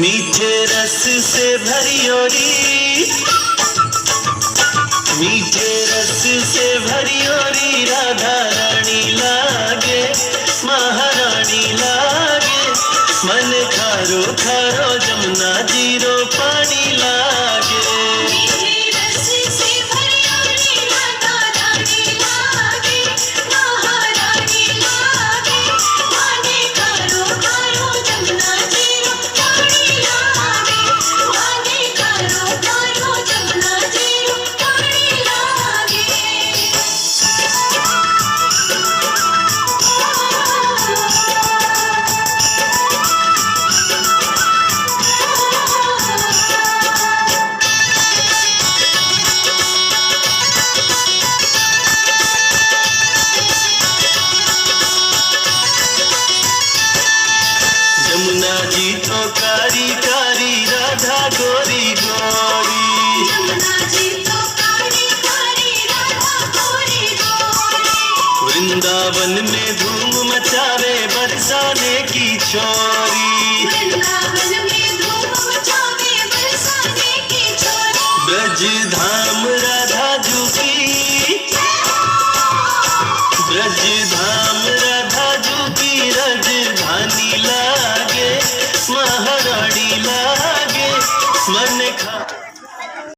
मीठे रस से भरी ओरी, मीठे रस से भरी ओरी राधा रानी लागे, महारानी लागे। मन खारो खारो जमुना जीरो पानी लागे। मीठे रस से भरी ओरी राधा रानी लागे, महारानी लागे। मन खारो खारो जमुना जीरो पानी लागे। मन खारो खारो जमुना जीरो पानी लागे। जमुना जी तो कारी कारी राधा गोरी गोरी। जमुना जी तो कारी कारी राधा गोरी गोरी। वृंदावन में धूम मचावे बरसाने की छोरी।